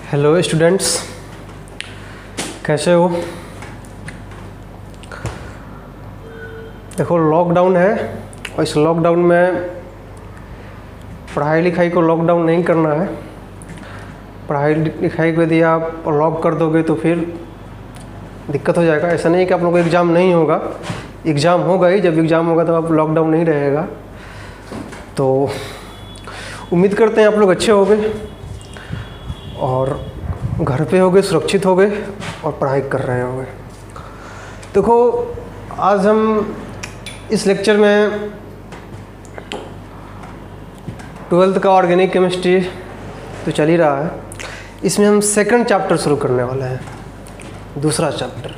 Hello students, कैसे हो? देखो, लॉकडाउन है और इस लॉकडाउन में पढ़ाई लिखाई को लॉकडाउन नहीं करना है। पढ़ाई लिखाई को यदि आप लॉक कर दोगे तो फिर दिक्कत हो जाएगा। ऐसा नहीं है कि आप लोगों को एग्ज़ाम नहीं होगा, एग्ज़ाम होगा ही। जब एग्ज़ाम होगा तो आप लॉकडाउन नहीं रहेगा। तो उम्मीद करते हैं आप लोग अच्छे होंगे और घर पे होंगे, सुरक्षित होंगे और पढ़ाई कर रहे होंगे। देखो, आज हम इस लेक्चर में 12th का ऑर्गेनिक केमिस्ट्री तो चल ही रहा है, इसमें हम सेकंड चैप्टर शुरू करने वाले हैं, दूसरा चैप्टर।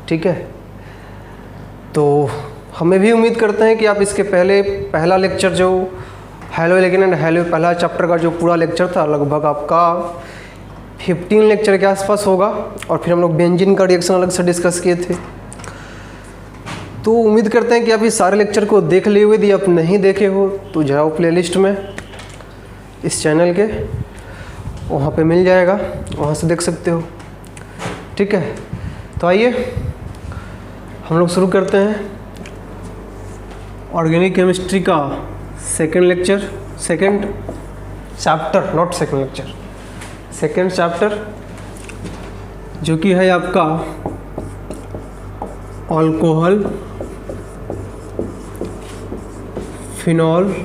ठीक है, तो हमें भी उम्मीद करते हैं कि आप इसके पहला लेक्चर जो हैलो एल्केन एंड हैलो पहला चैप्टर का जो पूरा लेक्चर था लगभग आपका 15 लेक्चर के आसपास होगा। और फिर हम लोग बेंजीन का रिएक्शन अलग से डिस्कस किए थे। तो उम्मीद करते हैं कि आप इस सारे लेक्चर को देख लिए हुए। यदि आप नहीं देखे हो तो जाओ प्लेलिस्ट में इस चैनल के, वहाँ पे मिल जाएगा, वहाँ से देख सकते हो। ठीक है, तो आइए हम लोग शुरू करते हैं ऑर्गेनिक केमिस्ट्री का second lecture, second chapter, not second lecture, second chapter, जो कि है आपका alcohol, phenol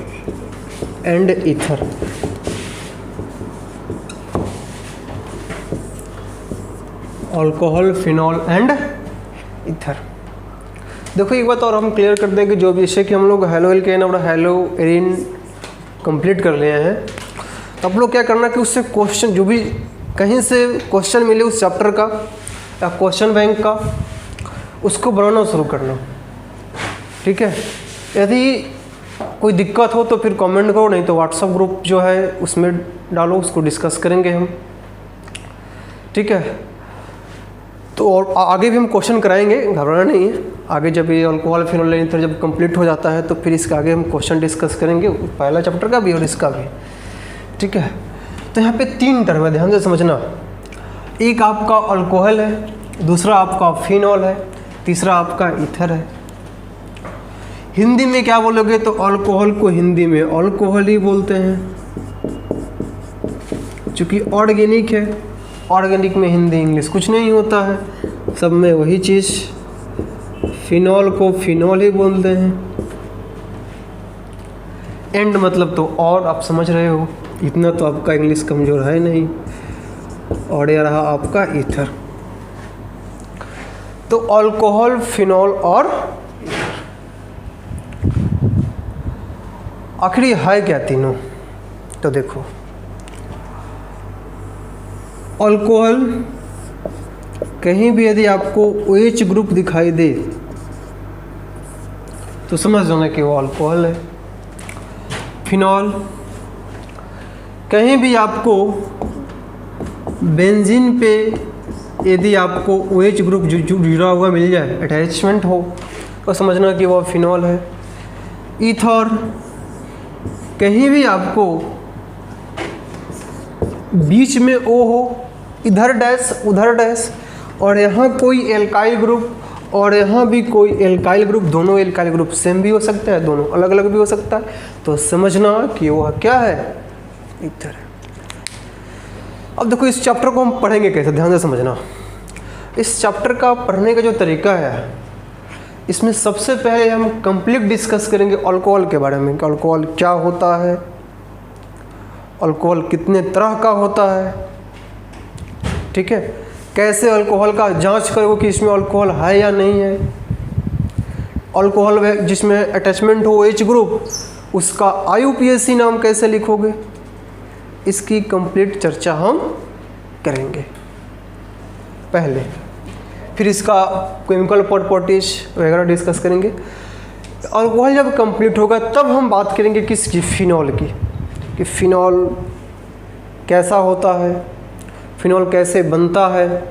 and ether. Alcohol, phenol and ether. देखो, एक बात और हम क्लियर कर दें कि जो भी जैसे कि हम लोग हैलो एल्केन और हैलो एरीन कंप्लीट कर लिए हैं, तो आप लोग क्या करना कि उससे क्वेश्चन, जो भी कहीं से क्वेश्चन मिले उस चैप्टर का या क्वेश्चन बैंक का, उसको बनाना शुरू करना। ठीक है, यदि कोई दिक्कत हो तो फिर कमेंट करो, नहीं तो व्हाट्सएप ग्रुप जो है उसमें डालो, उसको डिस्कस करेंगे हम। ठीक है, तो और आगे भी हम क्वेश्चन कराएंगे, घबराना नहीं है। आगे जब ये अल्कोहल, फिनॉल, ईथर जब कंप्लीट हो जाता है तो फिर इसके आगे हम क्वेश्चन डिस्कस करेंगे, पहला चैप्टर का भी और इसका भी। ठीक है, तो यहाँ पे 3 टर्म है, ध्यान से समझना। एक आपका अल्कोहल है, दूसरा आपका फिनॉल है, तीसरा आपका ईथर है। हिंदी में क्या बोलोगे तो अल्कोहल को हिंदी में अल्कोहल ही बोलते हैं, चूँकि ऑर्गेनिक है। ऑर्गेनिक में हिंदी इंग्लिश कुछ नहीं होता है, सब में वही चीज़। फिनॉल को फिनॉल ही बोलते हैं। एंड मतलब तो और, आप समझ रहे हो, इतना तो आपका इंग्लिश कमज़ोर है नहीं। और ये रहा आपका ईथर। तो अल्कोहल, फिनॉल और आखिरी है क्या तीनों? तो देखो, अल्कोहल कहीं भी यदि आपको OH ग्रुप दिखाई दे तो समझ जाना कि वो अल्कोहल है। फिनॉल कहीं भी आपको बेंजीन पे यदि आपको OH ग्रुप जुड़ा हुआ मिल जाए, अटैचमेंट हो, तो समझना कि वो फिनॉल है। ईथर कहीं भी आपको बीच में O हो, इधर डैश उधर डैश, और यहाँ कोई एल्काइल ग्रुप और यहाँ भी कोई एल्काइल ग्रुप, दोनों एल्काइल ग्रुप सेम भी हो सकता है, दोनों अलग अलग भी हो सकता है, तो समझना कि वह क्या है, ईथर है। अब देखो, इस चैप्टर को हम पढ़ेंगे कैसे, ध्यान से समझना। इस चैप्टर का पढ़ने का जो तरीका है, इसमें सबसे पहले हम कंप्लीट डिस्कस करेंगे अल्कोहल के बारे में कि अल्कोहल क्या होता है, अल्कोहल कितने तरह का होता है। ठीक है, कैसे अल्कोहल का जांच करोगे कि इसमें अल्कोहल है या नहीं है। अल्कोहल जिसमें अटैचमेंट हो OH ग्रुप, उसका IUPAC नाम कैसे लिखोगे, इसकी कंप्लीट चर्चा हम करेंगे पहले। फिर इसका केमिकल प्रॉपर्टीज वगैरह डिस्कस करेंगे। अल्कोहल जब कंप्लीट होगा तब हम बात करेंगे किसकी, फिनॉल की, कि फिनॉल कैसा होता है, फिनॉल कैसे बनता है,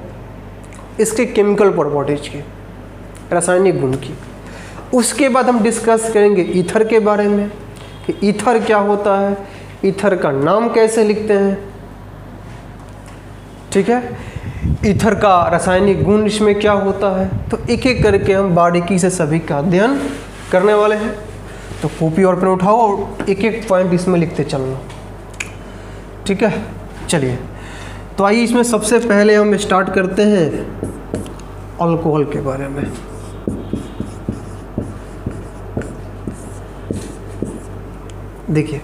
इसके केमिकल प्रॉपर्टीज की, रासायनिक गुण की। उसके बाद हम डिस्कस करेंगे ईथर के बारे में कि ईथर क्या होता है, ईथर का नाम कैसे लिखते हैं, ठीक है। ईथर का रासायनिक गुण इसमें क्या होता है, तो एक एक करके हम बारीकी से सभी का अध्ययन करने वाले हैं। तो कॉपी और पेन उठाओ और एक एक पॉइंट इसमें लिखते चलना, ठीक है। चलिए, तो आइए इसमें सबसे पहले हम स्टार्ट करते हैं अल्कोहल के बारे में। देखिए,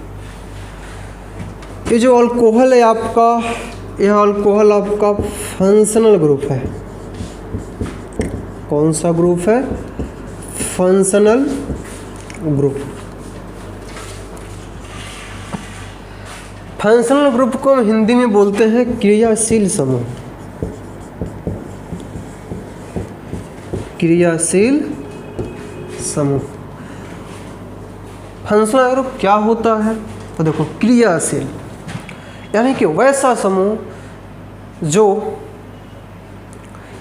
ये जो अल्कोहल है आपका, यह अल्कोहल आपका फंक्शनल ग्रुप है। कौन सा ग्रुप है? Functional group. फंक्शनल ग्रुप को हम हिंदी में बोलते हैं क्रियाशील समूह। क्रियाशील समूह। फंक्शनल ग्रुप क्या होता है? तो देखो, क्रियाशील यानी कि वैसा समूह जो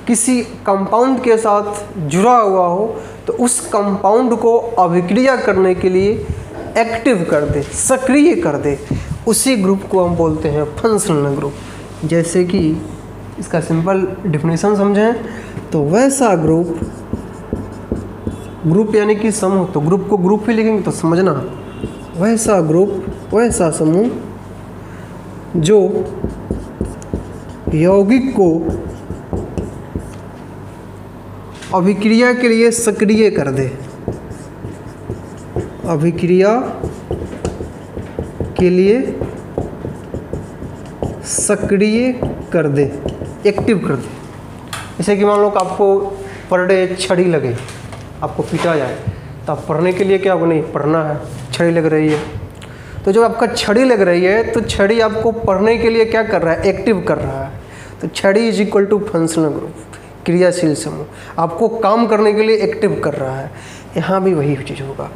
किसी कंपाउंड के साथ जुड़ा हुआ हो तो उस कंपाउंड को अभिक्रिया करने के लिए एक्टिव कर दे, सक्रिय कर दे, उसी ग्रुप को हम बोलते हैं फंक्शनल ग्रुप। जैसे कि इसका सिंपल डिफिनेशन समझें तो वैसा ग्रुप, ग्रुप यानी कि समूह, तो ग्रुप को ग्रुप ही लिखेंगे तो समझना, वैसा ग्रुप, वैसा समूह जो यौगिक को अभिक्रिया के लिए सक्रिय कर दे, अभिक्रिया के लिए सक्रिय कर दे, एक्टिव कर दे। जैसे कि मान लो कि आपको पर डे छड़ी लगे, आपको पीटा जाए, तो आप पढ़ने के लिए क्या होगा, नहीं पढ़ना है, छड़ी लग रही है। तो जब आपका छड़ी लग रही है तो छड़ी आपको पढ़ने के लिए क्या कर रहा है, एक्टिव कर रहा है। तो छड़ी is equal to functional group, क्रियाशील समूह, आपको काम करने के लिए एक्टिव कर रहा है। यहाँ भी वही चीज़ होगा।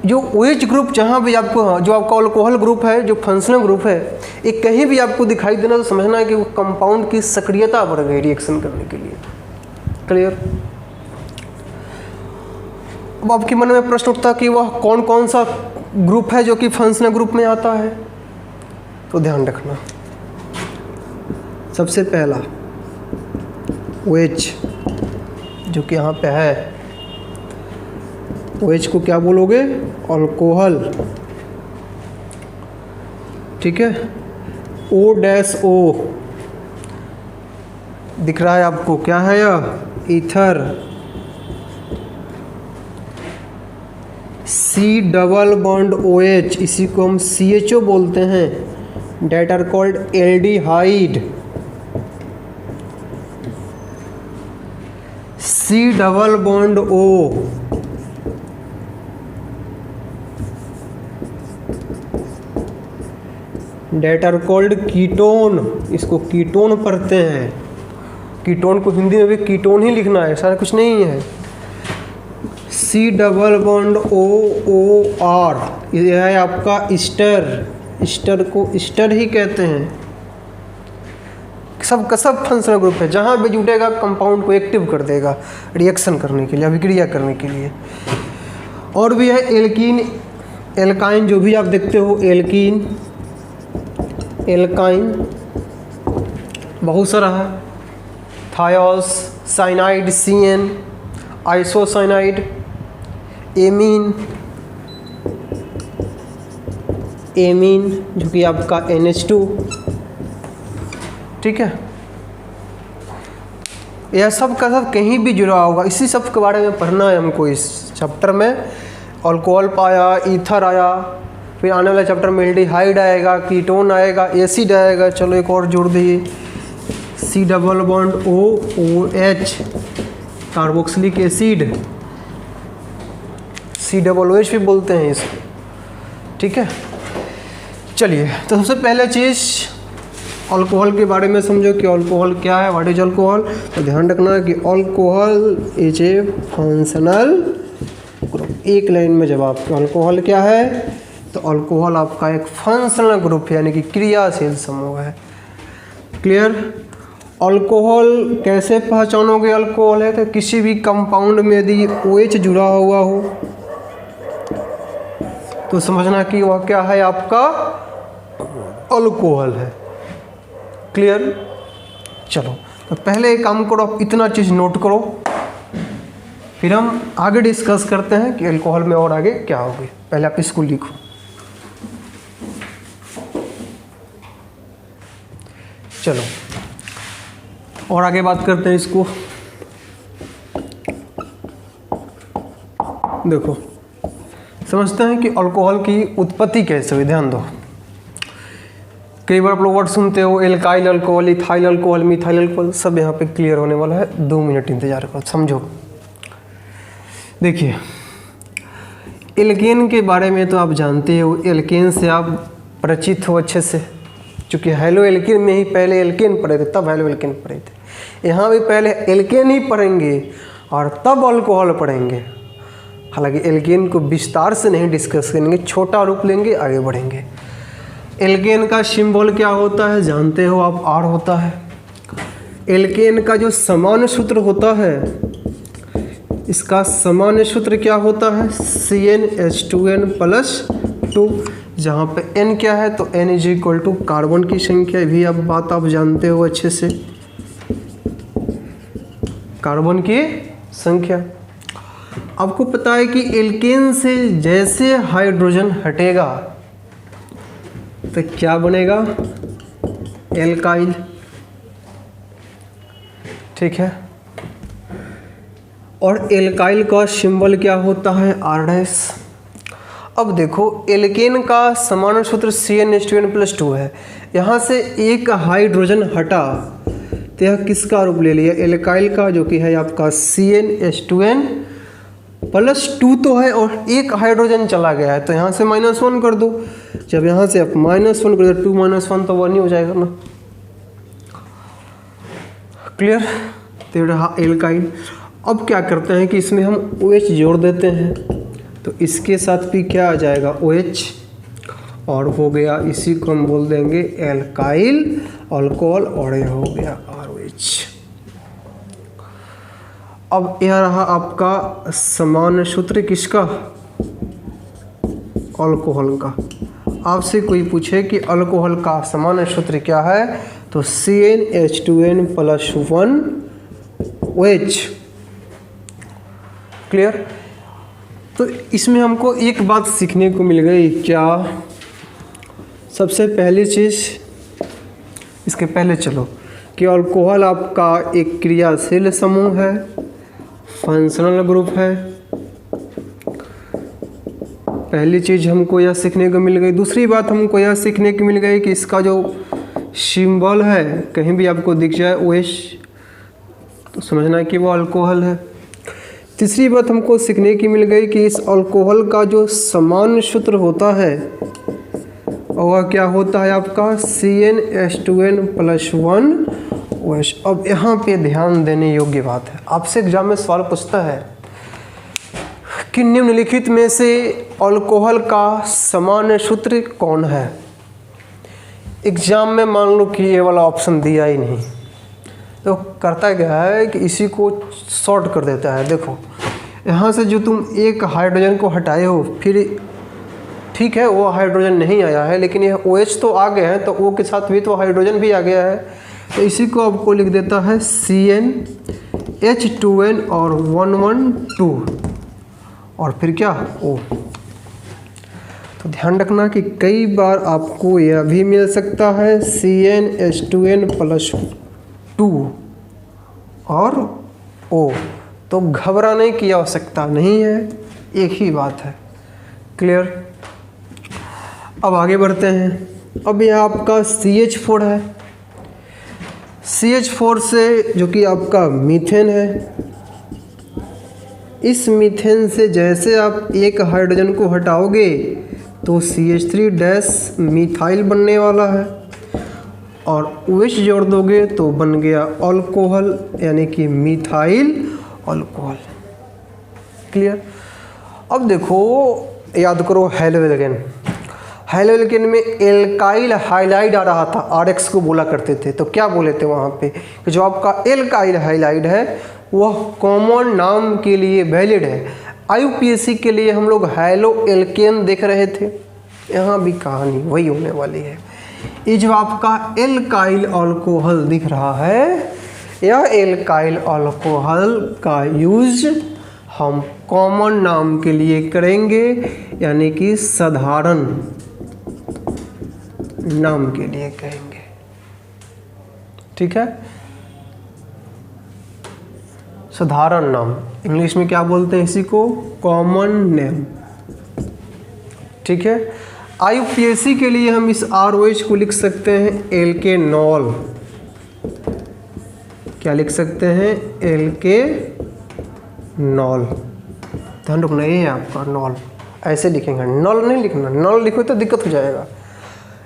जो OH ग्रुप जहाँ भी आपको, जो आपका अल्कोहल ग्रुप है, जो फंक्शनल ग्रुप है, ये कहीं भी आपको दिखाई देना तो समझना है कि वो कंपाउंड की सक्रियता बढ़ गई रिएक्शन करने के लिए। क्लियर? अब आपके मन में प्रश्न उठता कि वह कौन कौन सा ग्रुप है जो कि फंक्शनल ग्रुप में आता है, तो ध्यान रखना। सबसे पहला OH जो कि यहाँ पे है, OH को क्या बोलोगे? अल्कोहल, ठीक है। O-O दिख रहा है आपको, क्या है यह? Ether. C double bond OH, इसी को हम CHO बोलते हैं, that are called aldehyde. C double bond O, that are called ketone, इसको कीटोन पढ़ते हैं। कीटोन को हिंदी में भी कीटोन ही लिखना है, सारा कुछ नहीं है। C डबल बॉन्ड OR, यह है आपका ईस्टर, ईस्टर को ईस्टर ही कहते हैं। सब का सब फंक्शनल ग्रुप है, जहाँ भी जुटेगा कंपाउंड को एक्टिव कर देगा रिएक्शन करने के लिए, अभिक्रिया करने के लिए। और भी है एल्कीन, एल्काइन, जो भी आप देखते हो, एल्कीन, एल्काइन बहुत सारा है। Thiols, cyanide CN, isocyanide, amine, amine जो कि आपका NH2, ठीक है। यह सब का सब कहीं भी जुड़ा होगा, इसी सब के बारे में पढ़ना है हमको इस चैप्टर में। अल्कोहल पाया, ईथर आया, फिर आने वाले चैप्टर में एल्डिहाइड आएगा, कीटोन आएगा, एसिड आएगा। चलो एक और जोड़ दिए, C double bond OH, carboxylic acid, COOH भी बोलते हैं इसको, ठीक है। चलिए, तो सबसे पहले चीज़ अल्कोहल के बारे में समझो कि अल्कोहल क्या है, व्हाट इज अल्कोहल। तो ध्यान रखना कि alcohol is a functional group. एक लाइन में जवाब, तो अल्कोहल क्या है? तो अल्कोहल आपका एक फंक्शनल ग्रुप है, यानी कि क्रियाशील समूह है। क्लियर? अल्कोहल कैसे पहचानोगे अल्कोहल है? तो किसी भी कंपाउंड में यदि OH जुड़ा हुआ हो तो समझना कि वह क्या है, आपका अल्कोहल है। क्लियर? चलो तो पहले एक काम करो, आप इतना चीज़ नोट करो, फिर हम आगे डिस्कस करते हैं कि अल्कोहल में और आगे क्या होगी। पहले आप इसको लिखो। चलो और आगे बात करते हैं इसको। देखो समझते हैं कि अल्कोहल की उत्पत्ति कैसे हुई। ध्यान दो, कई बार आप लोग वर्ड सुनते हो alkyl alcohol, ethyl alcohol, methyl alcohol, सब यहाँ पे क्लियर होने वाला है। 2 मिनट इंतजार करो, समझो। देखिए एल्केन के बारे में तो आप जानते हो, एल्केन से आप परिचित हो अच्छे से, चूँकि हेलो एल्केन में ही पहले एल्केन पढ़े थे, तब हेलो एल्केन पढ़े थे। यहाँ भी पहले एल्केन ही पढ़ेंगे और तब अल्कोहल पढ़ेंगे। हालांकि एल्केन को विस्तार से नहीं डिस्कस करेंगे, छोटा रूप लेंगे, आगे बढ़ेंगे। एल्केन का सिंबल क्या होता है जानते हो आप? आर होता है। एल्केन का जो सामान्य सूत्र होता है, इसका सामान्य सूत्र क्या होता है? CnH2n+2, जहाँ पे n क्या है तो n = कार्बन की संख्या, भी अब बात आप जानते हो अच्छे से, कार्बन की संख्या। आपको पता है कि एल्केन से जैसे हाइड्रोजन हटेगा तो क्या बनेगा? एल्काइल। ठीक है, और एल्काइल का सिंबल क्या होता है? R'। अब देखो एल्केन का सामान्य सूत्र CnH2n+2 है। यहाँ से एक हाइड्रोजन हटा तो यह किसका रूप ले लिया? एल्काइल का, जो कि है आपका CnH2n+2 तो है, और एक हाइड्रोजन चला गया है तो यहाँ से -1 कर दो। जब यहाँ से आप -1 कर दो, 2 - 1 तो 1 ही हो जाएगा ना। क्लियर? तो रहा एल्काइल। अब क्या करते हैं कि इसमें हम OH जोड़ देते हैं, तो इसके साथ भी क्या आ जाएगा? OH, और हो गया, इसी को हम बोल देंगे एल्काइल अल्कोहल, और यह हो गया ROH। अब यह रहा आपका सामान्य सूत्र किसका? अल्कोहल का। आपसे कोई पूछे कि अल्कोहल का सामान्य सूत्र क्या है, तो CnH2n+1OH। क्लियर? तो इसमें हमको एक बात सीखने को मिल गई। क्या? सबसे पहली चीज़, इसके पहले चलो, कि अल्कोहल आपका एक क्रियाशील समूह है, फंक्शनल ग्रुप है। पहली चीज़ हमको यह सीखने को मिल गई। दूसरी बात हमको यह सीखने को मिल गई कि इसका जो सिंबल है, कहीं भी आपको दिख जाए OH, तो समझना कि वो अल्कोहल है। तीसरी बात हमको सीखने की मिल गई कि इस अल्कोहल का जो सामान्य सूत्र होता है वह क्या होता है आपका? CnH2n+1OH। अब यहाँ पे ध्यान देने योग्य बात है, आपसे एग्जाम में सवाल पूछता है कि निम्नलिखित में से अल्कोहल का सामान्य सूत्र कौन है। एग्जाम में मान लो कि ये वाला ऑप्शन दिया ही नहीं, तो करता क्या है कि इसी को शॉर्ट कर देता है। देखो यहाँ से जो तुम एक हाइड्रोजन को हटाए हो, फिर ठीक है वो हाइड्रोजन नहीं आया है, लेकिन यह OH तो आ गए हैं, तो O के साथ भी तो हाइड्रोजन भी आ गया है, तो इसी को आपको लिख देता है CnH2n और 112, और फिर क्या? O। तो ध्यान रखना कि कई बार आपको यह भी मिल सकता है CnH2n+2 और O, तो घबराने की आवश्यकता नहीं है, एक ही बात है। क्लियर? अब आगे बढ़ते हैं। अब यह आपका CH4 है। CH4 से, जो कि आपका मीथेन है, इस मीथेन से जैसे आप एक हाइड्रोजन को हटाओगे तो CH3- मिथाइल बनने वाला है, और OH जोड़ दोगे तो बन गया अल्कोहल, यानी कि मिथाइल अल्कोहल। क्लियर? अब देखो याद करो हेलो एल्केन। हेलो एल्केन में एल्काइल हाइलाइड आ रहा था, RX को बोला करते थे, तो क्या बोले थे वहाँ पे कि जो आपका एल्काइल हाइलाइड है वह कॉमन नाम के लिए वैलिड है। IUPAC के लिए हम लोग हेलो एल्केन देख रहे थे, यहाँ भी कहानी वही होने वाली है। ये जो आपका एल्काइल अल्कोहल दिख रहा है, यह एल्काइल अल्कोहल का यूज हम कॉमन नाम के लिए करेंगे, यानी कि साधारण नाम के लिए कहेंगे। ठीक है, साधारण नाम इंग्लिश में क्या बोलते हैं इसी को? Common name. ठीक है, IUPAC के लिए हम इस ROH को लिख सकते हैं एल्केनॉल। क्या लिख सकते हैं? एल्केनॉल। ध्यान रखना, ये है आपका नॉल, ऐसे लिखेंगे, नॉल नहीं लिखना। नॉल लिखो तो दिक्कत हो जाएगा,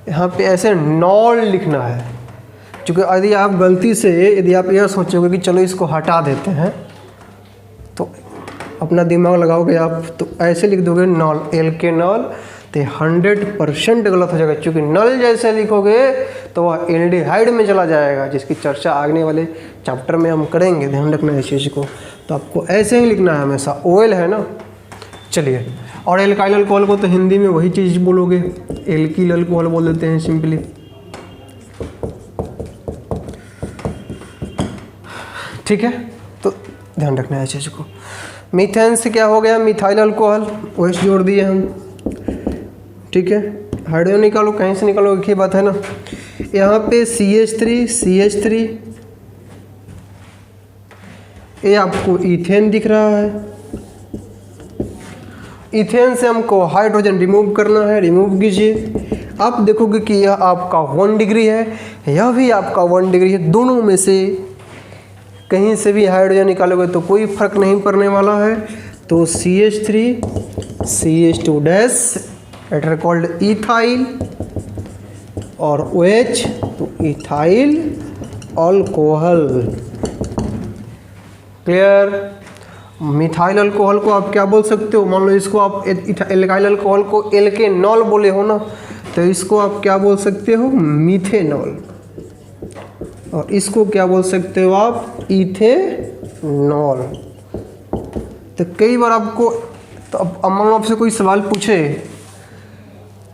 यहाँ पे ऐसे नॉल लिखना है। क्योंकि यदि आप गलती से यदि आप यह सोचोगे कि चलो इसको हटा देते हैं, तो अपना दिमाग लगाओगे आप, तो ऐसे लिख दोगे नॉल, एल्केनॉल, तो 100% गलत हो जाएगा। क्योंकि नल जैसे लिखोगे तो वह एल्डिहाइड में चला जाएगा, जिसकी चर्चा आगने वाले चैप्टर में हम करेंगे। ध्यान रखना है इस चीज़ को, तो आपको ऐसे ही लिखना है हमेशा। OL है ना। चलिए, और एल्काइल अल्कोहल को तो हिंदी में वही चीज़ बोलोगे, एल्किल अल्कोहल बोल देते हैं सिंपली। ठीक है, तो ध्यान रखना है इस चीज़ को। मीथेन से क्या हो गया? मिथाइल अल्कोहल, OH जोड़ दिए हम। ठीक है, हाइड्रोजन निकालो, कहीं से निकालो, एक ही बात है ना। यहाँ पे CH3 ये आपको इथेन दिख रहा है। इथेन से हमको हाइड्रोजन रिमूव करना है, रिमूव कीजिए। आप देखोगे कि यह आपका 1 डिग्री है, यह भी आपका 1 डिग्री है। दोनों में से कहीं से भी हाइड्रोजन निकालोगे तो कोई फर्क नहीं पड़ने वाला है। तो CH3 CH2 dash, it are called ethyl, और OH तो ethyl alcohol. Clear? Methyl alcohol को आप क्या बोल सकते हो? मान लो इसको आप एल्काइल अल्कोहल को एल्केनॉल बोले हो ना, तो इसको आप क्या बोल सकते हो? मीथेनॉल। और इसको क्या बोल सकते हो आप? इथेनॉल। तो कई बार आपको, तो अब मान लो आपसे कोई सवाल पूछे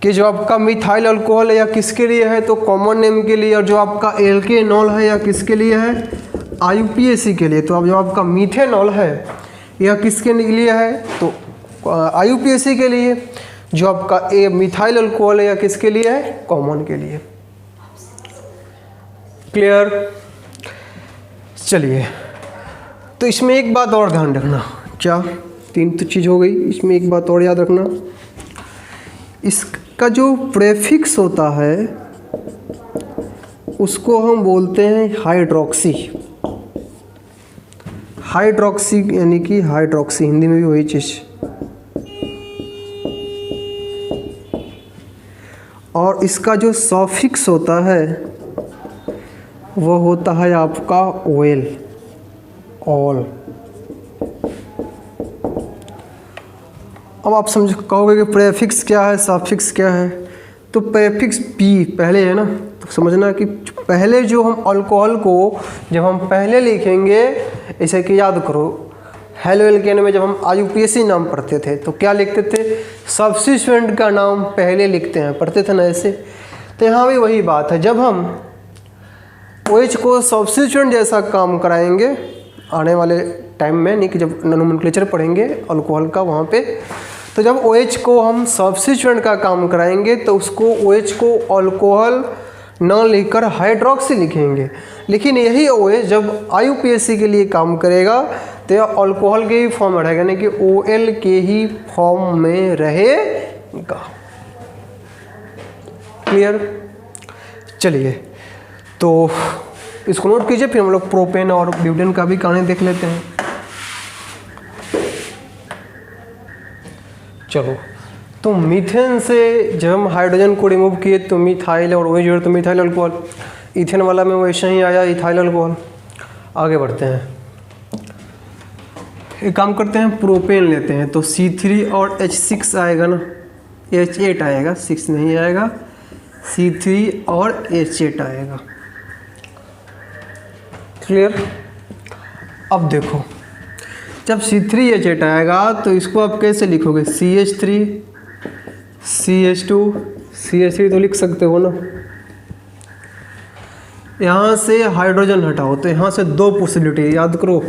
कि जो आपका मिथाइल अल्कोहल है या किसके लिए है, तो कॉमन नेम के लिए, और जो आपका एल्केनॉल है या किसके लिए है? IUPAC के लिए। तो अब जो आपका मीथेनॉल है यह किसके लिए है? तो IUPAC के लिए। जो आपका मिथाइल अल्कोहल है या किसके लिए है? कॉमन के लिए। क्लियर? चलिए, तो इसमें एक बात और ध्यान रखना। क्या? 3 तो चीज़ हो गई, इसमें एक बात और याद रखना। इसका जो प्रेफिक्स होता है उसको हम बोलते हैं हाइड्रोक्सी। हाइड्रोक्सी यानी कि हाइड्रोक्सी, हिंदी में भी वही चीज़। और इसका जो सॉफिक्स होता है वो होता है आपका OL, ऑल। अब आप समझ कहोगे कि प्रेफिक्स क्या है, सॉफिक्स क्या है? तो प्रेफिक्स P पहले है ना, तो समझना कि पहले जो हम अल्कोहल को जब हम पहले लिखेंगे, ऐसे कि याद करो हेलो एल्केन में जब हम IUPAC नाम पढ़ते थे तो क्या लिखते थे? सब्स्टिट्यूएंट का नाम पहले लिखते हैं, पढ़ते थे ना ऐसे। तो यहाँ भी वही बात है, जब हम OH को सब्स्टिट्यूएंट जैसा काम कराएंगे आने वाले टाइम में, नहीं कि जब नोमेनक्लेचर पढ़ेंगे अल्कोहल का वहाँ पे, तो जब OH को हम सब्स्टिट्यूएंट का काम कराएंगे तो उसको OH को अल्कोहल न लिखकर हाइड्रोक्सी लिखेंगे। लेकिन यही OH जब IUPAC के लिए काम करेगा तो यह अल्कोहल के ही फॉर्म में रहेगा, यानी कि OL के ही फॉर्म में रहेगा। क्लियर? चलिए, तो इसको नोट कीजिए, फिर हम लोग प्रोपेन और ब्यूटेन का भी कहानी देख लेते हैं। चलो, तो मीथेन से जब हम हाइड्रोजन को रिमूव किए तो मिथाइल और OH जोड़े तो मिथाइल अल्कोहल। इथेन वाला में वैसे ही आया इथाइल अल्कोहल। आगे बढ़ते हैं, एक काम करते हैं, प्रोपेन लेते हैं। तो C3 और H6 आएगा ना, H8 आएगा, 6 नहीं आएगा। C3 और H8 आएगा। क्लियर? अब देखो, जब C3H8 आएगा तो इसको आप कैसे लिखोगे? CH3 CH2 CH3 तो लिख सकते हो ना, यहाँ से हाइड्रोजन हटाओ तो यहाँ से दो पॉसिबिलिटी याद करो,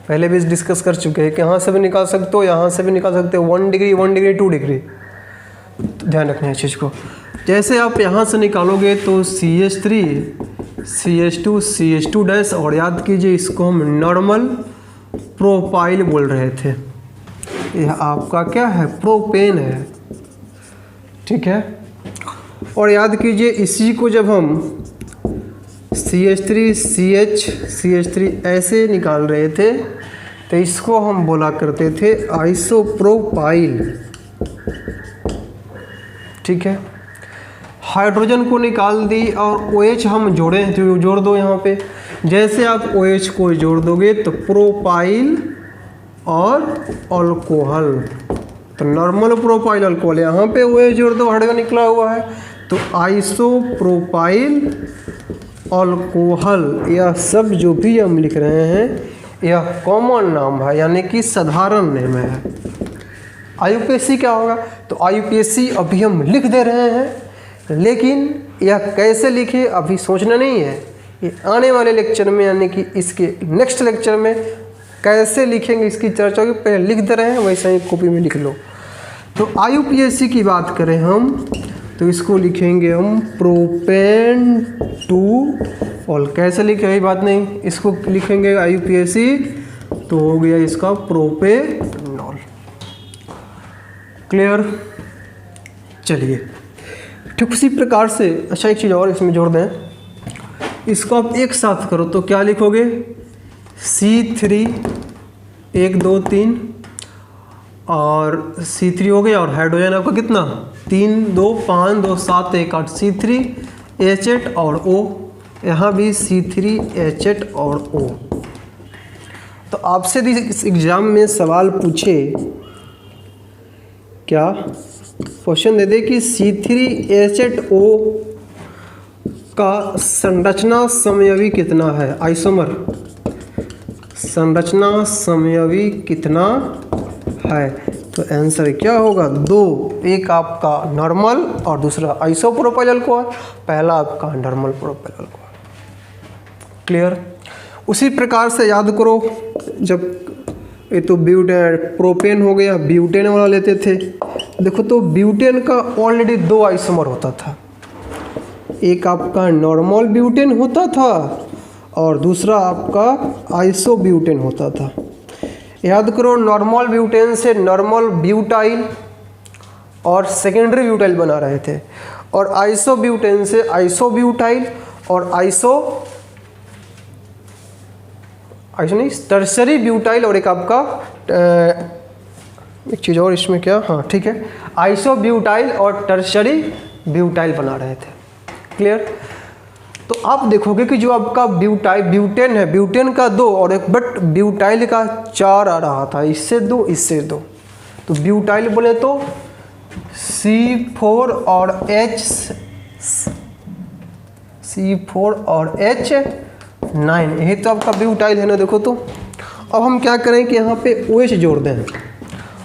पहले भी डिस्कस कर चुके हैं कि यहाँ से भी निकाल सकते हो, यहाँ से भी निकाल सकते हो, 1 डिग्री 1 डिग्री 2 डिग्री। तो ध्यान रखना है इस चीज़ को। जैसे आप यहाँ से निकालोगे तो CH3 CH2 CH2 डैश, और याद कीजिए इसको हम नॉर्मल प्रोपाइल बोल रहे थे, यह आपका क्या है, प्रोपेन है, ठीक है। और याद कीजिए इसी को जब हम CH3 CH3 ऐसे निकाल रहे थे तो इसको हम बोला करते थे आइसोप्रोपाइल, ठीक है। हाइड्रोजन को निकाल दी और OH हम जोड़े तो जोड़ दो यहाँ पे। जैसे आप OH को जोड़ दोगे तो प्रोपाइल और अल्कोहल, तो नॉर्मल प्रोपाइल अल्कोहल, यहाँ पे OH जोड़ दो, हाइड्रोजन निकला हुआ है तो आइसोप्रोपाइल अल्कोहल। यह सब जो भी हम लिख रहे हैं यह कॉमन नाम है, यानी कि साधारण नेम है। IUPAC क्या होगा, तो IUPAC अभी हम लिख दे रहे हैं, लेकिन यह कैसे लिखे अभी सोचना नहीं है, ये आने वाले लेक्चर में यानी कि इसके नेक्स्ट लेक्चर में कैसे लिखेंगे इसकी चर्चा होगी। पहले लिख दे रहे हैं, वैसे ही कॉपी में लिख लो। तो IUPAC की बात करें हम तो इसको लिखेंगे हम प्रोपेन 2 ऑल। कैसे लिखे यही बात नहीं, इसको लिखेंगे IUPAC तो हो गया इसका प्रोपेनॉल। क्लियर, चलिए ठीक उसी प्रकार से। अच्छा एक चीज़ और इसमें जोड़ दें, इसको आप एक साथ करो तो क्या लिखोगे, C3 1 2 3 और C3 हो गया, और हाइड्रोजन आपका कितना 3 2 5 2 7 1 8 C3H8 और O, यहाँ भी C3H8 और O। तो आपसे भी इस एग्ज़ाम में सवाल पूछे, क्या क्वेश्चन दे दे कि C3H8O का संरचना समयवी कितना है, आइसोमर संरचना समयवी कितना है, तो आंसर क्या होगा 2। एक आपका नॉर्मल और दूसरा आइसोप्रोपाइल अल्कोहल, पहला आपका नॉर्मल प्रोपाइल अल्कोहल। क्लियर। उसी प्रकार से याद करो, जब ये तो प्रोपेन हो गया, ब्यूटेन वाला लेते थे। देखो तो ब्यूटेन का ऑलरेडी 2 आइसोमर होता था, एक आपका नॉर्मल ब्यूटेन होता था और दूसरा आपका आइसोब्यूटेन होता था। याद करो, नॉर्मल ब्यूटेन से नॉर्मल ब्यूटाइल और सेकेंडरी ब्यूटाइल बना रहे थे, और आइसोब्यूटेन से आइसोब्यूटाइल और टर्शरी ब्यूटाइल, और एक आपका एक चीज़ और इसमें क्या, हाँ ठीक है, आइसोब्यूटाइल और टर्शरी ब्यूटाइल बना रहे थे। क्लियर। तो आप देखोगे कि जो आपका ब्यूटेन है, ब्यूटेन का 2 और एक, बट ब्यूटाइल का 4 आ रहा था, इससे 2 इससे 2, तो ब्यूटाइल बोले तो C4 और H9, यही तो आपका ब्यूटाइल है ना। देखो तो अब हम क्या करें कि यहाँ पे OH जोड़ दें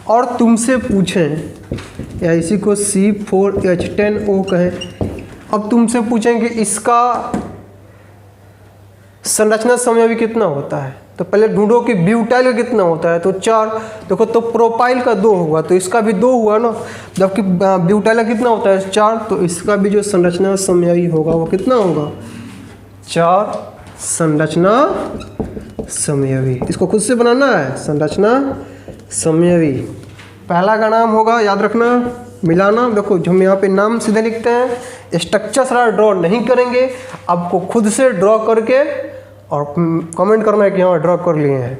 और तुमसे पूछें, या इसी को C4H10O कहें। अब तुमसे पूछेंगे इसका संरचना समयवी कितना होता है, तो पहले ढूंढो कि ब्यूटाइल का कितना होता है, तो 4। देखो तो प्रोपाइल का 2 होगा तो इसका भी 2 हुआ ना, जबकि ब्यूटाइल का कितना होता है 4, तो इसका भी जो संरचना समयवी होगा वो कितना होगा 4 संरचना समयवी। इसको खुद से बनाना है, संरचना समयवी। पहला का नाम होगा, याद रखना, मिलाना। देखो जो हम यहाँ पे नाम सीधे लिखते हैं, स्ट्रक्चर सारा ड्रॉ नहीं करेंगे, आपको खुद से ड्रॉ करके और कमेंट करना है कि हाँ ड्रॉ कर लिए हैं।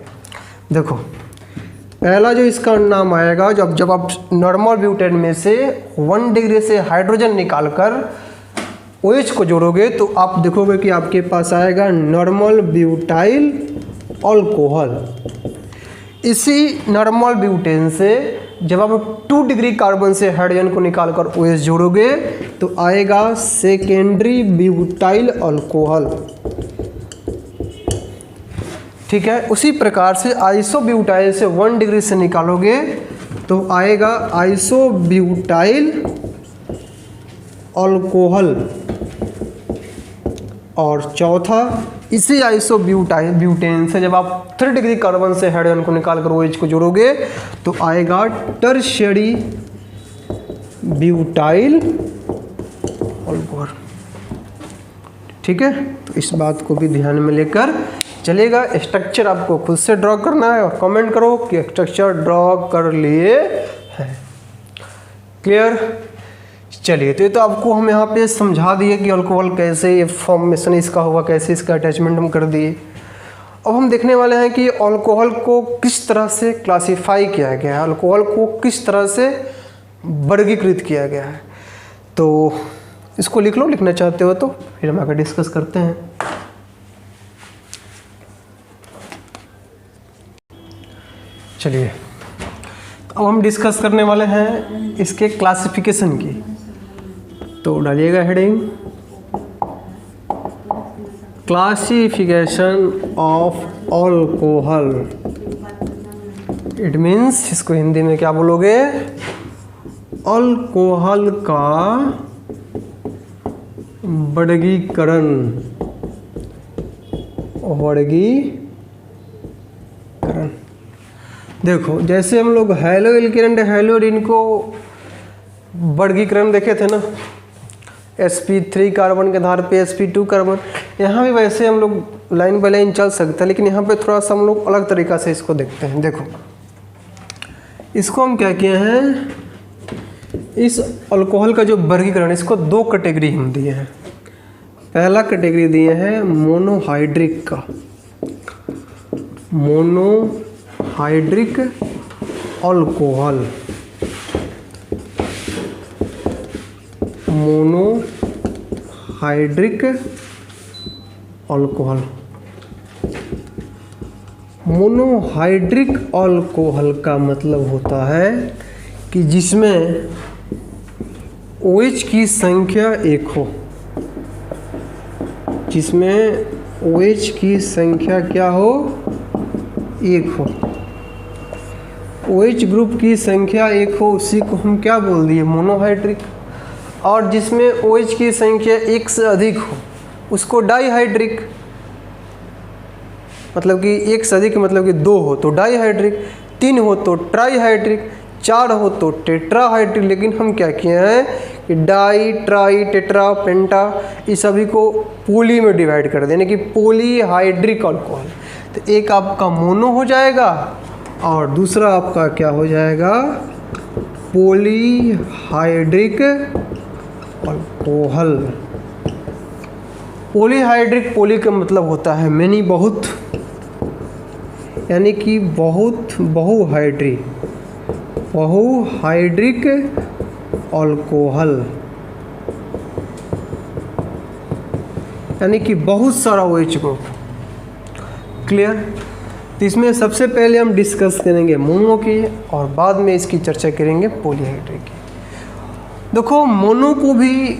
देखो पहला जो इसका नाम आएगा, जब आप नॉर्मल ब्यूटेन में से 1 डिग्री से हाइड्रोजन निकालकर OH को जोड़ोगे तो आप देखोगे कि आपके पास आएगा नॉर्मल ब्यूटाइल अल्कोहल। इसी नॉर्मल ब्यूटेन से जब आप 2 डिग्री कार्बन से हाइड्रोजन को निकालकर OH जोड़ोगे तो आएगा सेकेंडरी ब्यूटाइल अल्कोहल। ठीक है। उसी प्रकार से आइसोब्यूटाइल से 1 डिग्री से निकालोगे तो आएगा आइसोब्यूटाइल अल्कोहल। और चौथा इसी ब्यूटेन से जब आप 3 डिग्री कार्बन से हाइड्रोजन को निकाल कर OH को जोड़ोगे तो आएगा टर्शियरी ब्यूटाइल अल्कोहल। ठीक है, तो इस बात को भी ध्यान में लेकर चलेगा। स्ट्रक्चर आपको खुद से ड्रॉ करना है और कमेंट करो कि स्ट्रक्चर ड्रॉ कर लिए हैं। क्लियर? चलिए, तो ये तो आपको हम यहाँ पे समझा दिए कि अल्कोहल कैसे ये फॉर्मेशन इसका हुआ, कैसे इसका अटैचमेंट हम कर दिए। अब हम देखने वाले हैं कि अल्कोहल को किस तरह से क्लासिफाई किया गया है, अल्कोहल को किस तरह से वर्गीकृत किया गया है। तो इसको लिख लो, लिखना चाहते हो तो फिर हम आगे डिस्कस करते हैं। चलिए, अब हम डिस्कस करने वाले हैं इसके क्लासिफिकेशन की। तो डालिएगा heading classification of alcohol. It means इसको हिंदी में क्या बोलोगे? अल्कोहल का वर्गीकरण। देखो, जैसे हम लोग hello alkene and hello arene को वर्गीकरण देखे थे ना, sp3 कार्बन के आधार पे sp2 कार्बन, यहाँ भी वैसे हम लोग लाइन बाय लाइन चल सकते हैं, लेकिन यहाँ पे थोड़ा सा हम लोग अलग तरीक़ा से इसको देखते हैं। देखो, इसको हम क्या किए हैं, इस अल्कोहल का जो वर्गीकरण, इसको 2 कैटेगरी हम दिए हैं। पहला कैटेगरी दिए हैं मोनोहाइड्रिक का, monohydric alcohol, monohydric alcohol. Monohydric alcohol का मतलब होता है कि जिसमें OH की संख्या 1 हो, जिसमें OH की संख्या क्या हो? 1 हो। OH ग्रुप की संख्या 1 हो, उसी को हम क्या बोल दिए? मोनोहाइड्रिक। और जिसमें OH की संख्या 1 से अधिक हो उसको डाईहाइड्रिक। मतलब कि 1 से अधिक मतलब कि 2 हो तो डाईहाइड्रिक, 3 हो तो ट्राईहाइड्रिक, 4 हो तो टेट्राहाइड्रिक। लेकिन हम क्या किए हैं कि डाई, ट्राई, टेट्रा, पेंटा, इस सभी को पोली में डिवाइड कर देने की पॉलीहाइड्रिक अल्कोहल। तो एक आपका मोनो हो जाएगा और दूसरा आपका क्या हो जाएगा? Polyhydric alcohol. पॉलीहाइड्रिक, पॉली का मतलब होता है मैनी, बहुत, यानी कि बहुत, बहुहाइड्रिक अल्कोहल, यानी कि बहुत सारा OH ग्रुप। क्लियर? तो इसमें सबसे पहले हम डिस्कस करेंगे मोनो की और बाद में इसकी चर्चा करेंगे पॉलीहाइड्रिक की। देखो, मोनो को भी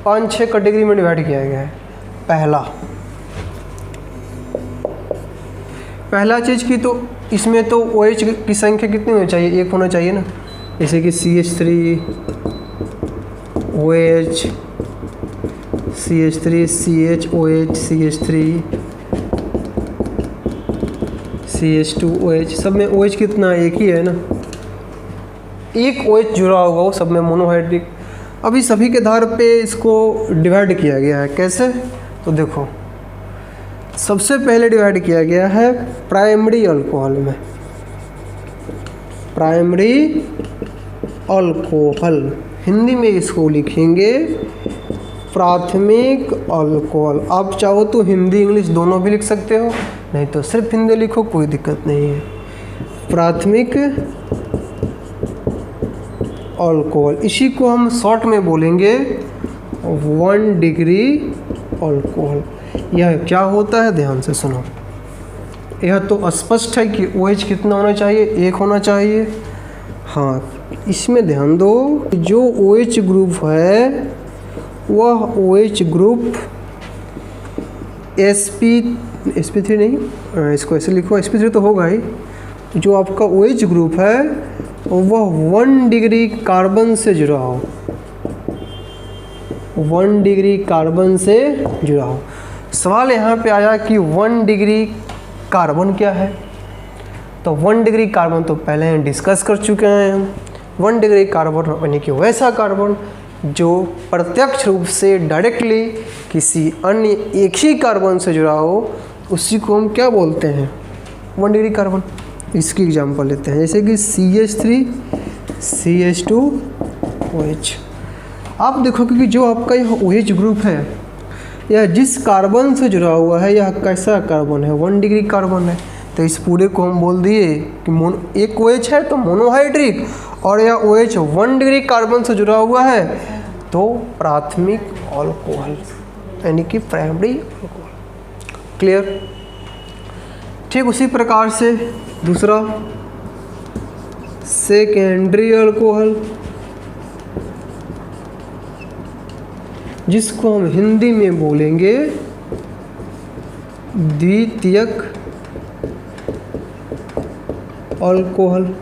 5-6 कैटेगरी में डिवाइड किया गया है। पहला चीज़ की तो इसमें तो OH की संख्या कितनी होनी चाहिए? 1 होना चाहिए ना। जैसे कि CH3 OH, CH3 CHOH, CH3 CH2 OH, सब में OH कितना? 1 ही है ना। 1 OH जुड़ा होगा वो सब में, मोनोहाइड्रिक। अभी सभी के आधार पे इसको डिवाइड किया गया है। कैसे? तो देखो, सबसे पहले डिवाइड किया गया है प्राइमरी अल्कोहल में। प्राइमरी अल्कोहल, हिंदी में इसको लिखेंगे प्राथमिक अल्कोहल। आप चाहो तो हिंदी इंग्लिश दोनों भी लिख सकते हो, नहीं तो सिर्फ हिंदी लिखो, कोई दिक्कत नहीं है। प्राथमिक अल्कोहल, इसी को हम शॉर्ट में बोलेंगे 1 डिग्री अल्कोहल। यह क्या होता है? ध्यान से सुनो। यह तो स्पष्ट है कि OH कितना होना चाहिए? 1 होना चाहिए। हाँ, इसमें ध्यान दो, जो OH ग्रुप है वह OH ग्रुप sp3 नहीं, इसको ऐसे लिखो, sp3 तो होगा ही। जो आपका OH ग्रुप है वह 1 डिग्री कार्बन से जुड़ा हो, 1 डिग्री कार्बन से जुड़ा हो। सवाल यहाँ पे आया कि 1 डिग्री कार्बन क्या है, तो 1 डिग्री कार्बन तो पहले हम डिस्कस कर चुके हैं हम। 1 डिग्री कार्बन यानी कि वैसा कार्बन जो प्रत्यक्ष रूप से डायरेक्टली किसी अन्य एक ही कार्बन से जुड़ा हो, उसी को हम क्या बोलते हैं, 1 डिग्री कार्बन। इसकी एग्जांपल लेते हैं, जैसे कि CH3 CH2OH। आप देखोगे कि जो आपका यह OH ग्रुप है, यह जिस कार्बन से जुड़ा हुआ है, यह कैसा कार्बन है, 1 डिग्री कार्बन है। तो इस पूरे को हम बोल दिए कि एक OH है तो मोनोहाइड्रिक, और यह OH 1 डिग्री कार्बन से जुड़ा हुआ है तो प्राथमिक अल्कोहल यानी कि प्राइमरी अल्कोहल। क्लियर। ठीक उसी प्रकार से दूसरा सेकेंडरी अल्कोहल, जिसको हम हिंदी में बोलेंगे द्वितीयक अल्कोहल।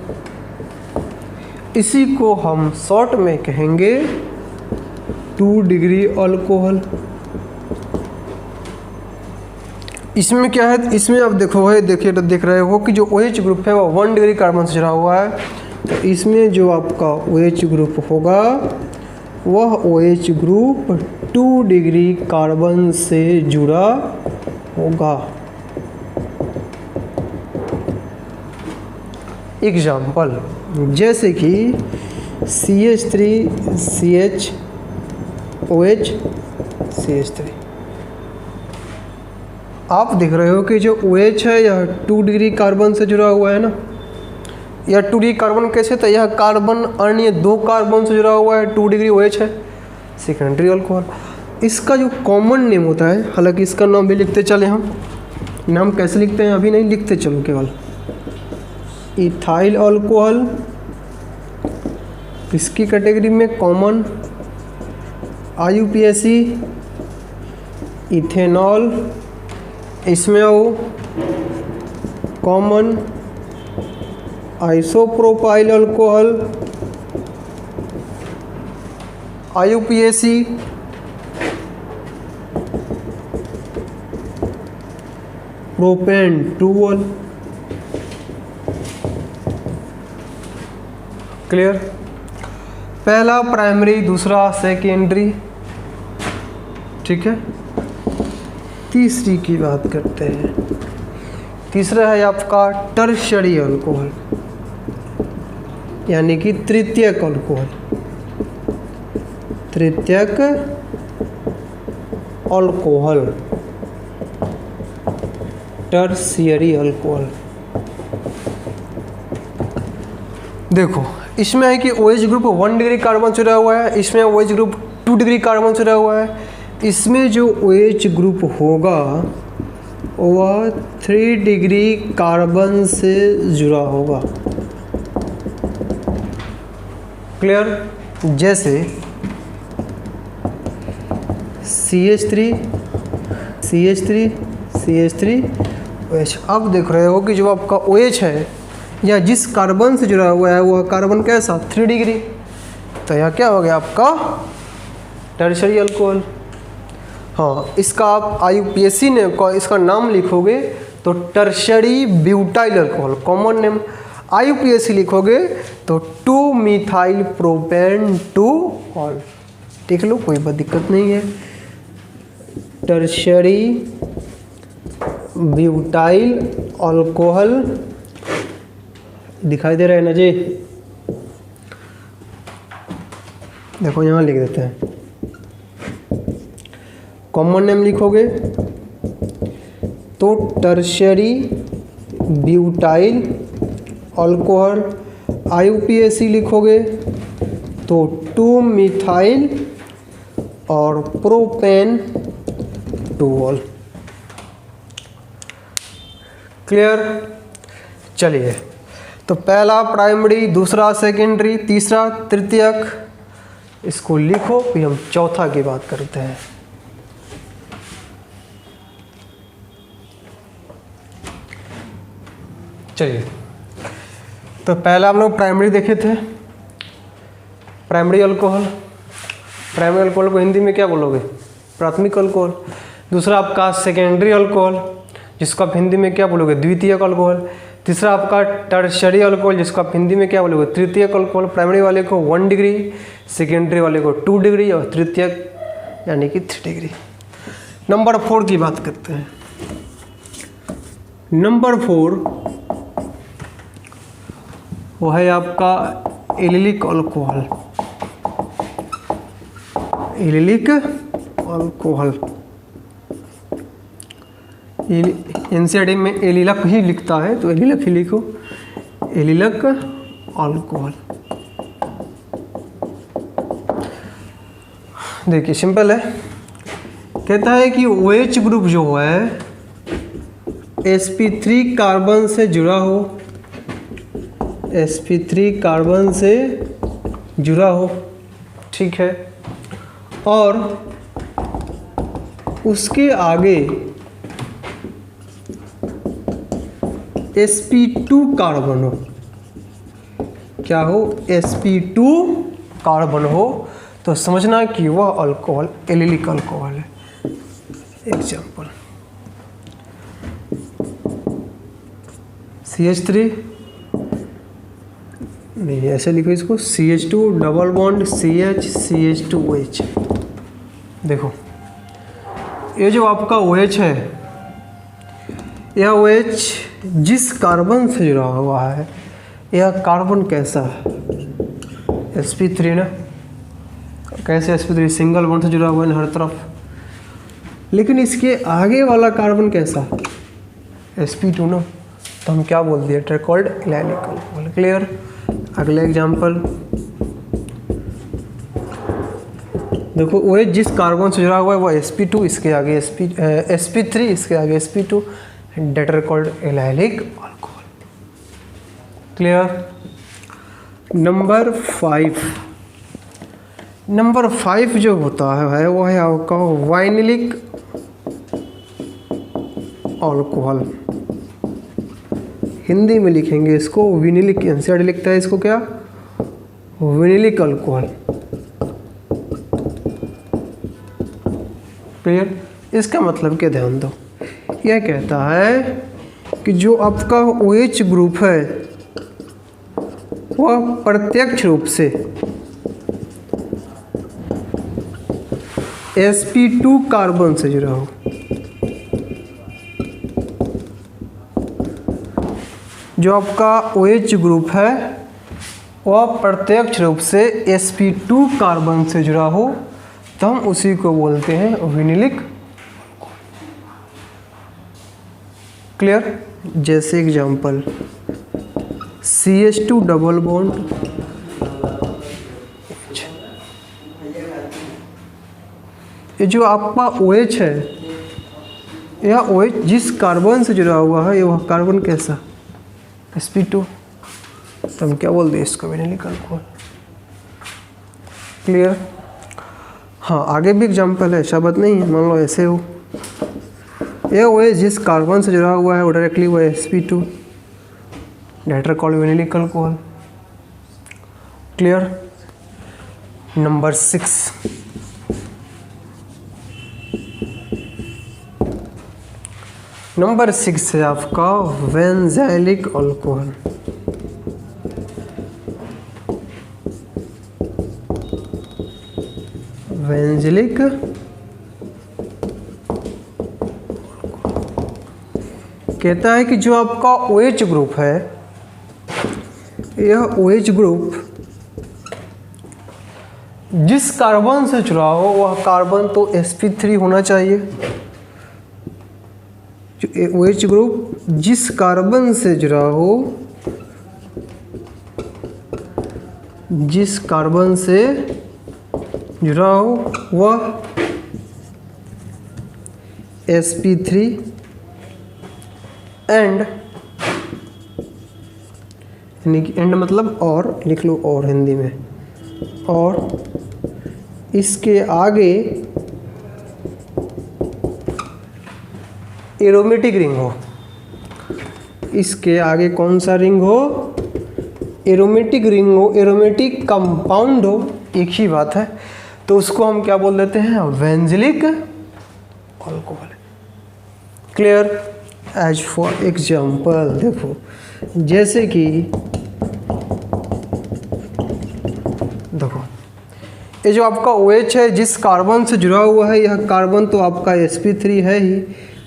इसी को हम शॉर्ट में कहेंगे 2 डिग्री अल्कोहल। इसमें क्या है, इसमें आप देख रहे हो कि जो OH ग्रुप है वो 1 डिग्री कार्बन से जुड़ा हुआ है, तो इसमें जो आपका OH ग्रुप होगा वह OH ग्रुप 2 डिग्री कार्बन से जुड़ा होगा। एग्जाम्पल जैसे कि CH3CHOH CH3। आप देख रहे हो कि जो OH है यह 2 डिग्री कार्बन से जुड़ा हुआ है ना। यह 2 डिग्री कार्बन कैसे, तो यह कार्बन अन्य 2 कार्बन से जुड़ा हुआ है, 2 डिग्री OH है, सेकेंडरी अल्कोहल। इसका जो कॉमन नेम होता है, हालांकि इसका नाम भी लिखते चले हम, नाम कैसे लिखते हैं अभी नहीं लिखते चलो, केवल इथाइल अल्कोहल। इसकी कैटेगरी में कॉमन IUPAC, इथेनॉल, इसमें वो common isopropyl alcohol IUPAC, propane 2 clear. पहला प्राइमरी, दूसरा सेकेंडरी। ठीक है, तीसरी की बात करते हैं। तीसरा है आपका टर्शरी अल्कोहल यानी कि तृतीयक अल्कोहल। तृतीयक अल्कोहल, टर्शियरी अल्कोहल। देखो इसमें है कि OH ग्रुप 1 डिग्री कार्बन से जुड़ा हुआ है, इसमें OH ग्रुप 2 डिग्री कार्बन से जुड़ा हुआ है। इसमें जो OH ग्रुप होगा वह 3 डिग्री कार्बन से जुड़ा होगा। क्लियर। जैसे CH3OH। अब देख रहे हो कि जो आपका OH है या जिस कार्बन से जुड़ा हुआ है वह कार्बन कैसा, 3 डिग्री, तो यह क्या हो गया आपका टर्शरी अल्कोहल। हाँ, इसका आप IUPAC ने इसका नाम लिखोगे तो tertiary butyl alcohol, common name. IUPAC लिखोगे तो 2 मिथाइल प्रोपेन 2 देख लो, कोई बात दिक्कत नहीं है। टर्शरी ब्यूटाइल अल्कोहल दिखाई दे रहा है ना जी, देखो यहाँ लिख देते हैं। कॉमन नेम लिखोगे तो टर्शरी ब्यूटाइल अल्कोहल। IUPAC लिखोगे तो 2 मिथाइल और प्रोपेन 2। क्लियर। चलिए, तो पहला प्राइमरी, दूसरा सेकेंडरी, तीसरा तृतीयक, इसको लिखो, फिर हम चौथा की बात करते हैं। चलिए, तो पहला हम लोग प्राइमरी देखे थे, प्राइमरी अल्कोहल। प्राइमरी अल्कोहल को हिंदी में क्या बोलोगे? प्राथमिक अल्कोहल। दूसरा आपका सेकेंडरी अल्कोहल, जिसको आप हिंदी में क्या बोलोगे? द्वितीयक अल्कोहल। तीसरा आपका टर्शरी अल्कोहल, जिसको आप हिंदी में क्या बोलोगे? तृतीयक अल्कोहल। प्राइमरी वाले को 1 डिग्री, सेकेंडरी वाले को 2 डिग्री और तृतीयक यानी कि 3 डिग्री। नंबर 4 की बात करते हैं। नंबर 4 वो है आपका allylic alcohol. Allylic alcohol, NCERT में एलिलक ही लिखता है तो एलिलक ही लिखो। एलिलक अल्कोहल देखिए सिंपल है, कहता है कि OH ग्रुप जो है sp3 कार्बन से जुड़ा हो, sp3 कार्बन से जुड़ा हो, ठीक है, और उसके आगे sp2 कार्बन हो। क्या हो? sp2 कार्बन हो तो समझना कि वह अल्कोहल एलिलिक अल्कोहल है। एग्जाम्पल CH3 नहीं, ऐसे लिखो इसको, CH2 double bond CH CH2OH। देखो ये जो आपका OH है, यह OH जिस कार्बन से जुड़ा हुआ है, यह कार्बन कैसा है? sp3 ना। कैसे sp3? सिंगल बॉन्ड से जुड़ा हुआ है हर तरफ, लेकिन इसके आगे वाला कार्बन कैसा? sp2 ना, तो हम क्या बोल दिए? ट्राइकॉल्ड एलिलिक अल्कोहल। क्लियर? अगले एग्जांपल देखो, OH जिस कार्बन से जुड़ा हुआ है वह sp2, इसके आगे sp3, इसके आगे sp2, that are called allylic alcohol. Clear? Number 5 जो होता है वो है आपका वाइनिलिक अल्कोहल। हिंदी में लिखेंगे इसको विनिलिक, एनसीईआरटी लिखता है इसको क्या? विनिलिक अल्कोहल। क्लियर? इसका मतलब क्या, ध्यान दो, यह कहता है कि जो आपका OH ग्रुप है वह प्रत्यक्ष रूप से sp2 कार्बन से जुड़ा हो। जो आपका OH ग्रुप है वह प्रत्यक्ष रूप से sp2 कार्बन से जुड़ा हो तो हम उसी को बोलते हैं विनिलिक। क्लियर? जैसे एग्जांपल CH2 डबल बॉन्ड ये जो आपका OH है, यह OH जिस कार्बन से जुड़ा हुआ है, वह कार्बन कैसा? sp2, तो हम क्या बोलते हैं इसको? विनिलिक अल्कोहल। क्लियर? हाँ, आगे भी एग्जांपल है, ऐसा बात नहीं है। मान लो ऐसे हो, यह OH जिस कार्बन से जुड़ा हुआ है वो डायरेक्टली वो sp2, that are called vinylic alcohol. Clear? Number 6 है आपका बेंजाइलिक अल्कोहल। बेंजाइलिक कहता है कि जो आपका OH ग्रुप है, यह OH ग्रुप जिस कार्बन से जुड़ा हो वह कार्बन तो sp3 होना चाहिए। जो OH ग्रुप जिस कार्बन से जुड़ा हो, जिस कार्बन से जुड़ा हो वह sp3 एंड, यानी कि एंड मतलब और, लिख लो और हिंदी में, और इसके आगे एरोमेटिक रिंग हो। इसके आगे कौन सा रिंग हो? एरोमेटिक रिंग हो, एरोमेटिक कंपाउंड हो, एक ही बात है। तो उसको हम क्या बोल देते हैं, benzylic alcohol. Clear. As for example देखो, जैसे कि देखो ये जो आपका OH है जिस कार्बन से जुड़ा हुआ है, यह कार्बन तो आपका sp3 है ही,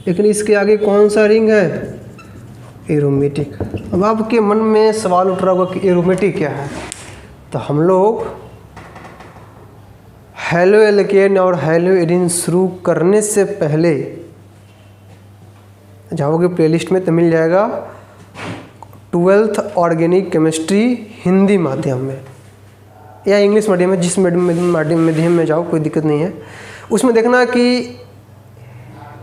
लेकिन इसके आगे कौन सा रिंग है, एरोमेटिक। अब आपके मन में सवाल उठ रहा होगा कि एरोमेटिक क्या है, तो हम लोग हेलो एल्केन और हेलो एरिन शुरू करने से पहले जाओगे प्लेलिस्ट में तो मिल जाएगा 12th ऑर्गेनिक केमिस्ट्री हिंदी माध्यम में या इंग्लिश मीडियम में, जिस मीडियम में जाओ कोई दिक्कत नहीं है। उसमें देखना कि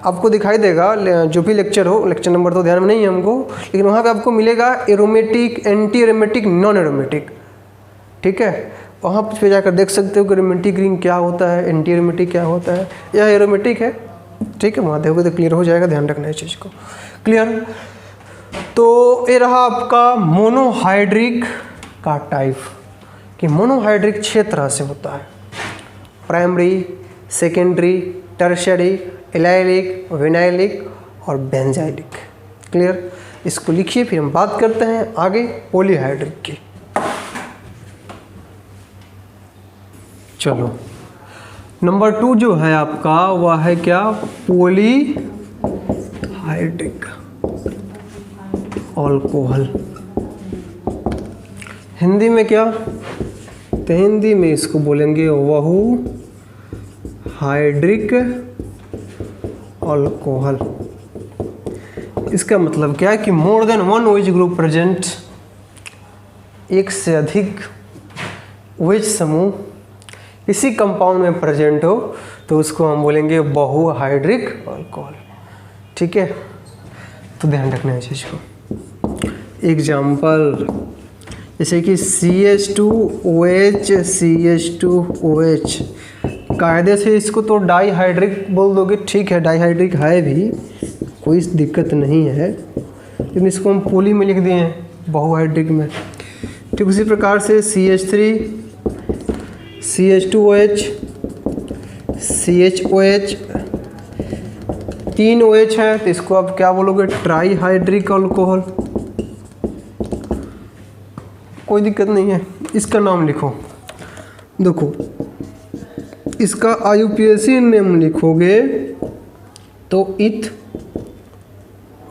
आपको दिखाई देगा जो भी लेक्चर हो, लेक्चर नंबर तो ध्यान में नहीं है हमको, लेकिन वहाँ पे आपको मिलेगा aromatic, anti aromatic, non aromatic. ठीक है, वहाँ पे जाकर देख सकते हो कि एरोमेटिक रिंग क्या होता है, एंटी एरोमेटिक क्या होता है, यह एरोमेटिक है। ठीक है, वहाँ देखोगे तो क्लियर हो जाएगा, ध्यान रखना है इस चीज़ को। क्लियर। तो ये रहा आपका मोनोहाइड्रिक का टाइप, कि मोनोहाइड्रिक 6 तरह से होता है, primary, secondary, tertiary, allylic, vinylic और बेंजाइलिक। क्लियर। इसको लिखिए, फिर हम बात करते हैं आगे पॉलीहाइड्रिक की। चलो, नंबर 2 जो है आपका वह है क्या, पॉलीहाइड्रिक अल्कोहल। हिंदी में क्या, तो हिंदी में इसको बोलेंगे बहु हाइड्रिक अल्कोहल। इसका मतलब क्या है कि more than one OH group present, एक से अधिक OH समूह इसी कंपाउंड में प्रेजेंट हो तो उसको हम बोलेंगे बहुहाइड्रिक अल्कोहल। ठीक है, तो ध्यान रखना है चीज़ को। एग्जाम्पल जैसे कि CH2OH, CH2OH, कायदे से इसको तो डाईहाइड्रिक बोल दोगे, ठीक है डाईहाइड्रिक है भी, कोई दिक्कत नहीं है, लेकिन इसको हम पोली में लिख दिए हैं, बहुहाइड्रिक में। ठीक उसी प्रकार से CH3, CH2OH, CHOH, 3 OH है तो इसको आप क्या बोलोगे, ट्राईहाइड्रिक अल्कोहल। कोई दिक्कत नहीं है, इसका नाम लिखो। देखो इसका IUPAC नेम लिखोगे तो इथ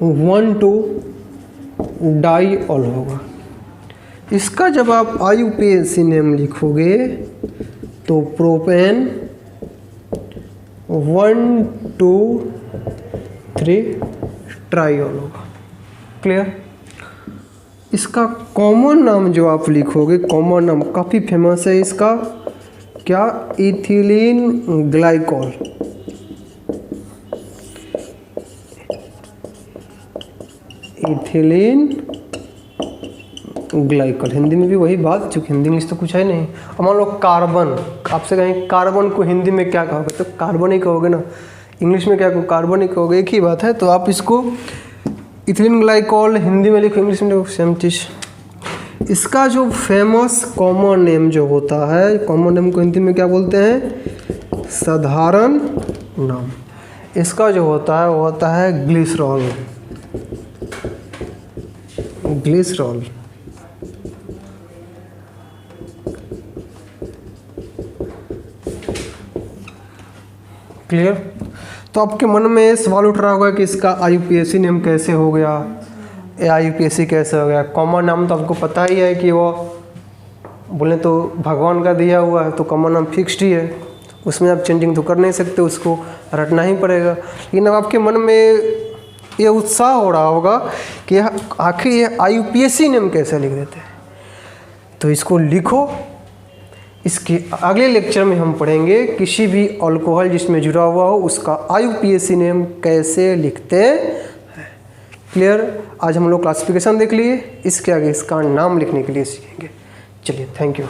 1,2-डाईऑल होगा। इसका जब आप IUPAC नेम लिखोगे तो प्रोपेन 1,2,3-ट्राईऑल होगा। क्लियर। इसका कॉमन नाम जो आप लिखोगे, कॉमन नाम काफ़ी फेमस है इसका, क्या, ethylene glycol. Ethylene glycol, Hindi में भी वही बात, चूँकि हिंदी इंग्लिश तो कुछ है नहीं। अब मान लो कार्बन, आपसे कहें कार्बन को हिंदी में क्या कहोगे, तो कार्बन ही कहोगे ना, इंग्लिश में क्या कहो, कार्बन ही कहोगे, एक ही बात है। तो आप इसको इथिलीन ग्लाइकॉल हिंदी में लिखो, इंग्लिश में लिखो, सेम चीज़। इसका जो फेमस कॉमन नेम जो होता है, कॉमन नेम को हिंदी में क्या बोलते हैं, साधारण नाम। इसका जो होता है वो होता है ग्लिसरॉल। ग्लिसरॉल। क्लियर। तो आपके मन में सवाल उठ रहा होगा कि इसका IUPAC नेम कैसे हो गया, IUPAC कैसे हो गया। कॉमन नाम तो आपको पता ही है कि वो बोले तो भगवान का दिया हुआ है, तो कॉमन नाम फिक्स्ड ही है, उसमें आप चेंजिंग तो कर नहीं सकते, उसको रटना ही पड़ेगा। लेकिन अब आपके मन में ये उत्साह हो रहा होगा कि आखिर ये IUPAC नेम कैसे लिख देते हैं, तो इसको लिखो। इसके अगले लेक्चर में हम पढ़ेंगे किसी भी अल्कोहल जिसमें जुड़ा हुआ हो उसका IUPAC नेम कैसे लिखते हैं। क्लियर। आज हम लोग क्लासिफिकेशन देख लिए, इसके आगे इसका नाम लिखने के लिए सीखेंगे। चलिए, थैंक यू।